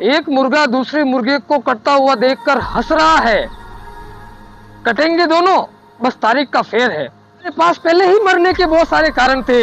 एक मुर्गा दूसरे मुर्गे को कटता हुआ देखकर हंस रहा है। कटेंगे दोनों, बस तारीख का फेर है। मेरे पास पहले ही मरने के बहुत सारे कारण थे,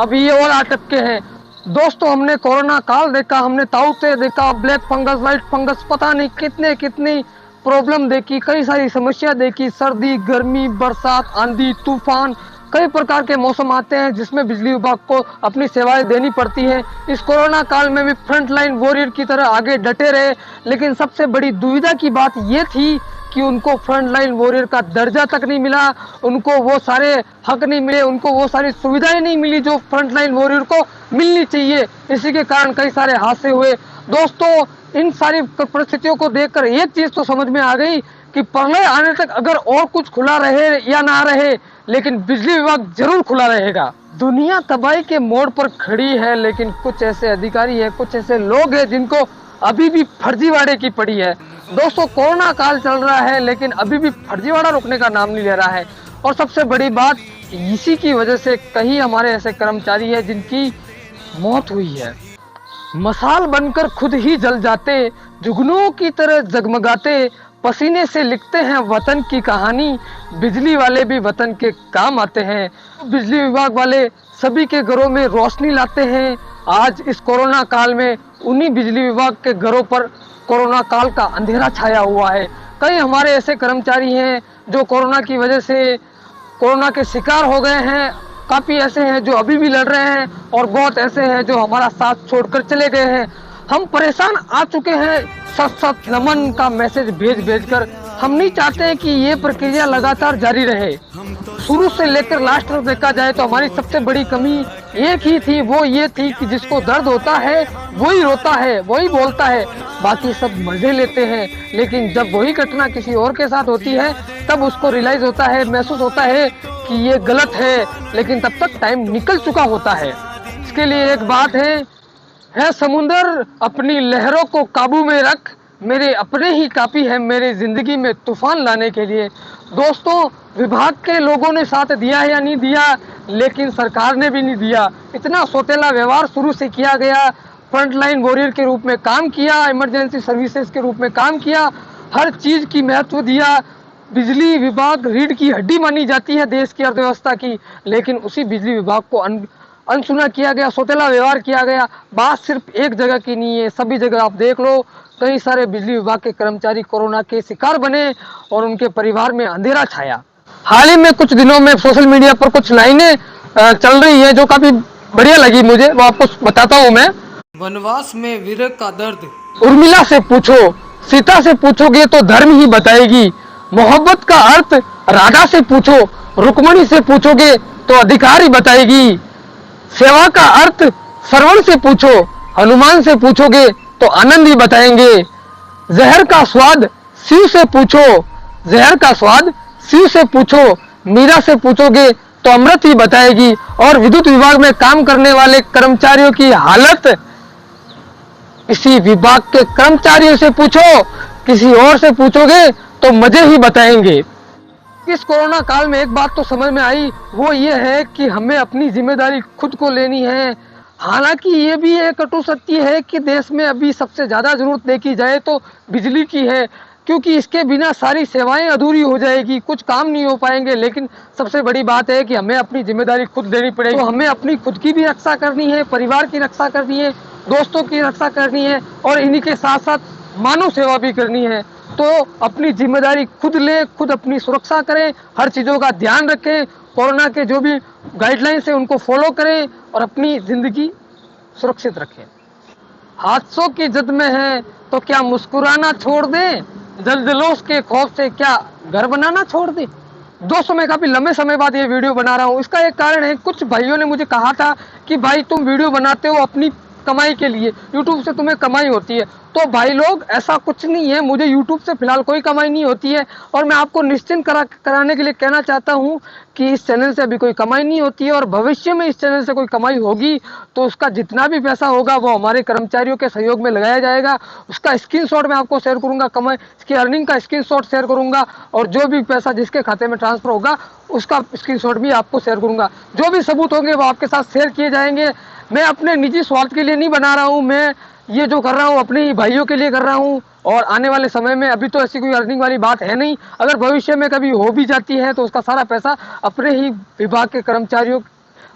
अब ये और अटके हैं। दोस्तों, हमने कोरोना काल देखा, हमने ताउते देखा, ब्लैक फंगस, व्हाइट फंगस, पता नहीं कितने कितनी प्रॉब्लम देखी, कई सारी समस्या देखी। सर्दी, गर्मी, बरसात, आंधी, तूफान, कई प्रकार के मौसम आते हैं जिसमें बिजली विभाग को अपनी सेवाएं देनी पड़ती हैं। इस कोरोना काल में भी फ्रंट लाइन वॉरियर की तरह आगे डटे रहे, लेकिन सबसे बड़ी दुविधा की बात ये थी कि उनको फ्रंट लाइन वॉरियर का दर्जा तक नहीं मिला, उनको वो सारे हक नहीं मिले, उनको वो सारी सुविधाएं नहीं मिली जो फ्रंट लाइन वॉरियर को मिलनी चाहिए। इसी के कारण कई सारे हादसे हुए। दोस्तों, इन सारी परिस्थितियों को देखकर एक चीज तो समझ में आ गई कि प्रलय आने तक अगर और कुछ खुला रहे या ना रहे, लेकिन बिजली विभाग जरूर खुला रहेगा। दुनिया तबाही के मोड़ पर खड़ी है, लेकिन कुछ ऐसे अधिकारी है, कुछ ऐसे लोग हैं जिनको अभी भी फर्जीवाड़े की पड़ी है। दोस्तों, कोरोना काल चल रहा है, लेकिन अभी भी फर्जीवाड़ा रुकने का नाम नहीं ले रहा है। और सबसे बड़ी बात, इसी की वजह से कई हमारे ऐसे कर्मचारी हैं जिनकी मौत हुई है। मसाल बनकर खुद ही जल जाते, जुगनुओं की तरह जगमगाते, पसीने से लिखते हैं वतन की कहानी। बिजली वाले भी वतन के काम आते हैं। बिजली विभाग वाले सभी के घरों में रोशनी लाते हैं। आज इस कोरोना काल में उन्हीं बिजली विभाग के घरों पर कोरोना काल का अंधेरा छाया हुआ है। कई हमारे ऐसे कर्मचारी हैं जो कोरोना की वजह से कोरोना के शिकार हो गए हैं। काफी ऐसे हैं जो अभी भी लड़ रहे हैं और बहुत ऐसे हैं जो हमारा साथ छोड़कर चले गए हैं। हम परेशान आ चुके हैं सत सत नमन का मैसेज भेज भेज कर। हम नहीं चाहते हैं कि ये प्रक्रिया लगातार जारी रहे। शुरू से लेकर लास्ट तक देखा जाए तो हमारी सबसे बड़ी कमी एक ही थी, वो ये थी कि जिसको दर्द होता है वही रोता है, वही बोलता है, बाकी सब मजे लेते हैं। लेकिन जब वही घटना किसी और के साथ होती है तब उसको रियलाइज होता है, महसूस होता है कि ये गलत है, लेकिन तब तक टाइम निकल चुका होता है। इसके लिए एक बात है समुंदर अपनी लहरों को काबू में रख, मेरे अपने ही काफी है मेरे जिंदगी में तूफान लाने के लिए। दोस्तों, विभाग के लोगों ने साथ दिया या नहीं दिया, लेकिन सरकार ने भी नहीं दिया। इतना सौतेला व्यवहार शुरू से किया गया। फ्रंट लाइन वॉरियर के रूप में काम किया, इमरजेंसी सर्विसेज के रूप में काम किया, हर चीज की महत्व दिया। बिजली विभाग रीढ़ की हड्डी मानी जाती है देश की अर्थव्यवस्था की, लेकिन उसी बिजली विभाग को अनसुना किया गया, सौतेला व्यवहार किया गया। बात सिर्फ एक जगह की नहीं है, सभी जगह आप देख लो। कई सारे बिजली विभाग के कर्मचारी कोरोना के शिकार बने और उनके परिवार में अंधेरा छाया। हाल ही में कुछ दिनों में सोशल मीडिया पर कुछ लाइनें चल रही है जो काफी बढ़िया लगी मुझे, वो आपको बताता हूँ मैं। वनवास में विरह का दर्द उर्मिला से पूछो, सीता से पूछोगे तो धर्म ही बताएगी। मोहब्बत का अर्थ राधा से पूछो, रुक्मणी से पूछोगे तो अधिकार ही बताएगी। सेवा का अर्थ श्रवण से पूछो, हनुमान से पूछोगे तो आनंद ही बताएंगे। जहर का स्वाद शिव से पूछो, जहर का स्वाद शिव से पूछो, मीरा से पूछोगे तो अमृत ही बताएगी। और विद्युत विभाग में काम करने वाले कर्मचारियों की हालत इसी विभाग के कर्मचारियों से पूछो, किसी और से पूछोगे तो मजे ही बताएंगे। इस कोरोना काल में एक बात तो समझ में आई, वो ये है कि हमें अपनी जिम्मेदारी खुद को लेनी है। हालांकि ये भी एक कटु सत्य है कि देश में अभी सबसे ज्यादा जरूरत देखी जाए तो बिजली की है, क्योंकि इसके बिना सारी सेवाएं अधूरी हो जाएगी, कुछ काम नहीं हो पाएंगे। लेकिन सबसे बड़ी बात है कि हमें अपनी जिम्मेदारी खुद लेनी पड़ेगी। तो हमें अपनी खुद की भी रक्षा करनी है, परिवार की रक्षा करनी है, दोस्तों की रक्षा करनी है और इन्हीं के साथ साथ मानव सेवा भी करनी है। तो अपनी जिम्मेदारी खुद ले, खुद अपनी सुरक्षा करें, हर चीज़ों का ध्यान रखें, कोरोना के जो भी गाइडलाइंस है उनको फॉलो करें और अपनी जिंदगी सुरक्षित रखें। हादसों की जद में है तो क्या मुस्कुराना छोड़ दें, जलजलों के खौफ से क्या घर बनाना छोड़ दें। दोस्तों, मैं काफी लंबे समय बाद ये वीडियो बना रहा हूँ। इसका एक कारण है, कुछ भाइयों ने मुझे कहा था कि भाई तुम वीडियो बनाते हो अपनी कमाई के लिए, यूट्यूब से तुम्हें कमाई होती है। तो भाई लोग, ऐसा कुछ नहीं है, मुझे यूट्यूब से फिलहाल कोई कमाई नहीं होती है। और मैं आपको निश्चिंत कराने के लिए कहना चाहता हूं कि इस चैनल से अभी कोई कमाई नहीं होती है और भविष्य में इस चैनल से कोई कमाई होगी तो उसका जितना भी पैसा होगा वो हमारे कर्मचारियों के सहयोग में लगाया जाएगा। उसका स्क्रीनशॉट मैं आपको शेयर करूंगा, कमाई इसकी अर्निंग का स्क्रीनशॉट शेयर करूंगा और जो भी पैसा जिसके खाते में ट्रांसफर होगा उसका स्क्रीनशॉट भी आपको शेयर करूंगा। जो भी सबूत होंगे वो आपके साथ शेयर किए जाएंगे। मैं अपने निजी स्वार्थ के लिए नहीं बना रहा हूँ, मैं ये जो कर रहा हूँ अपने भाइयों के लिए कर रहा हूँ, और आने वाले समय में, अभी तो ऐसी कोई अर्निंग वाली बात है नहीं, अगर भविष्य में कभी हो भी जाती है तो उसका सारा पैसा अपने ही विभाग के कर्मचारियों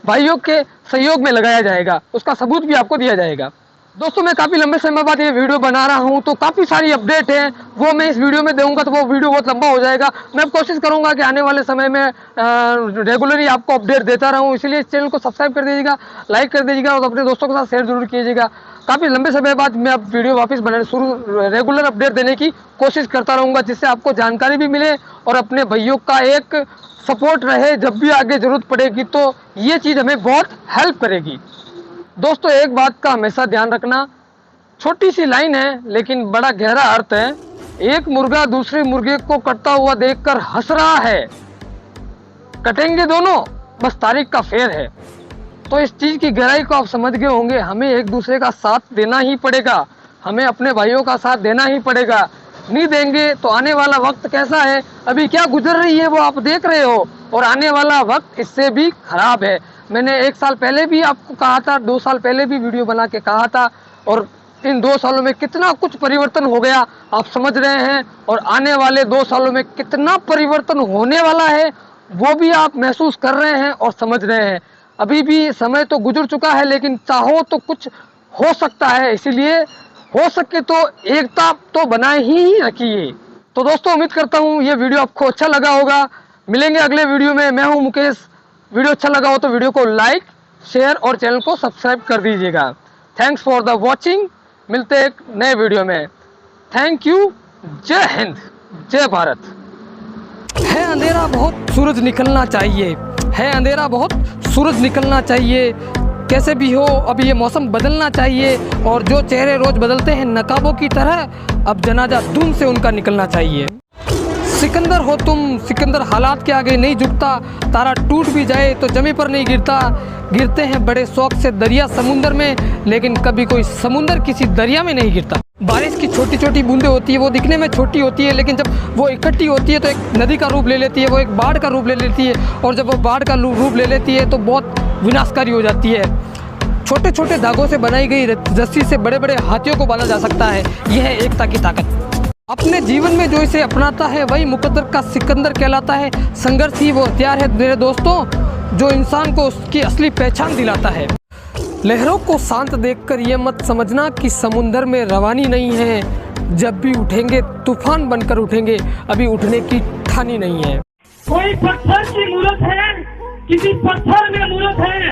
भाइयों के सहयोग में लगाया जाएगा, उसका सबूत भी आपको दिया जाएगा। दोस्तों मैं काफ़ी लंबे समय बाद ये वीडियो बना रहा हूँ, तो काफ़ी सारी अपडेट है वो मैं इस वीडियो में दूंगा, तो वो वीडियो बहुत लंबा हो जाएगा। मैं अब कोशिश करूंगा कि आने वाले समय में रेगुलरली आपको अपडेट देता रहूँ, इसीलिए इस चैनल को सब्सक्राइब कर दीजिएगा, लाइक कर दीजिएगा और अपने दोस्तों के साथ शेयर जरूर कीजिएगा। काफ़ी लंबे समय बाद मैं अब वीडियो वापस बनाने रेगुलर अपडेट देने की कोशिश करता रहूँगा, जिससे आपको जानकारी भी मिले और अपने भाइयों का एक सपोर्ट रहे। जब भी आगे ज़रूरत पड़ेगी तो ये चीज़ हमें बहुत हेल्प करेगी। दोस्तों एक बात का हमेशा ध्यान रखना, छोटी सी लाइन है लेकिन बड़ा गहरा अर्थ है। एक मुर्गा दूसरे मुर्गे को कटता हुआ देखकर हंस रहा है, कटेंगे दोनों, बस तारीख का फेर है। तो इस चीज़ की गहराई को आप समझ गए होंगे, हमें एक दूसरे का साथ देना ही पड़ेगा, हमें अपने भाइयों का साथ देना ही पड़ेगा। नहीं देंगे तो आने वाला वक्त कैसा है, अभी क्या गुजर रही है वो आप देख रहे हो, और आने वाला वक्त इससे भी खराब है। मैंने 1 साल पहले भी आपको कहा था, 2 साल पहले भी वीडियो बना के कहा था, और इन 2 सालों में कितना कुछ परिवर्तन हो गया आप समझ रहे हैं, और आने वाले 2 सालों में कितना परिवर्तन होने वाला है वो भी आप महसूस कर रहे हैं और समझ रहे हैं। अभी भी समय तो गुजर चुका है, लेकिन चाहो तो कुछ हो सकता है, इसीलिए हो सके तो एकता तो बनाए ही रखिए। तो दोस्तों उम्मीद करता हूँ ये वीडियो आपको अच्छा लगा होगा। मिलेंगे अगले वीडियो में, मैं हूँ मुकेश। वीडियो अच्छा लगा हो तो वीडियो को लाइक, शेयर और चैनल को सब्सक्राइब कर दीजिएगा। थैंक्स फॉर द वॉचिंग, मिलते हैं एक नए वीडियो में। थैंक यू, जय हिंद, जय भारत। है अंधेरा बहुत सूरज निकलना चाहिए, है अंधेरा बहुत सूरज निकलना चाहिए, कैसे भी हो अब ये मौसम बदलना चाहिए, और जो चेहरे रोज बदलते हैं नकाबों की तरह, अब जनाजा धूम से उनका निकलना चाहिए। सिकंदर हो तुम, सिकंदर हालात के आगे नहीं झुकता, तारा टूट भी जाए तो जमी पर नहीं गिरता। गिरते हैं बड़े शौक से दरिया समुंदर में, लेकिन कभी कोई समुंदर किसी दरिया में नहीं गिरता। बारिश की छोटी छोटी बूंदें होती है, वो दिखने में छोटी होती है, लेकिन जब वो इकट्ठी होती है तो एक नदी का रूप ले लेती है, वो एक बाढ़ का रूप ले लेती है, और जब वो बाढ़ का रूप ले लेती है तो बहुत विनाशकारी हो जाती है। छोटे छोटे धागों से बनाई गई रस्सी से बड़े बड़े हाथियों को बांधा जा सकता है, यह है एकता की ताकत। अपने जीवन में जो इसे अपनाता है वही मुकद्दर का सिकंदर कहलाता है। संघर्ष ही वो हथियार है मेरे दोस्तों, जो इंसान को उसकी असली पहचान दिलाता है। लहरों को शांत देखकर ये मत समझना कि समुंदर में रवानी नहीं है, जब भी उठेंगे तूफान बनकर उठेंगे, अभी उठने की ठानी नहीं है। कोई पत्थर की मूरत है, किसी पत्थर में मूरत है,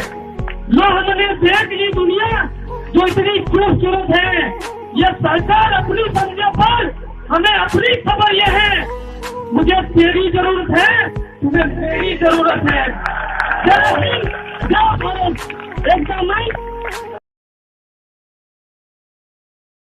जो हमने देख ली दुनिया जो इतनी खूबसूरत है। ये सरकार अपनी समझे पर हमें अपनी खबर यह है, मुझे तेरी जरूरत है, तुम्हें मेरी जरूरत है। जय हिंद, जय भारत, एकदम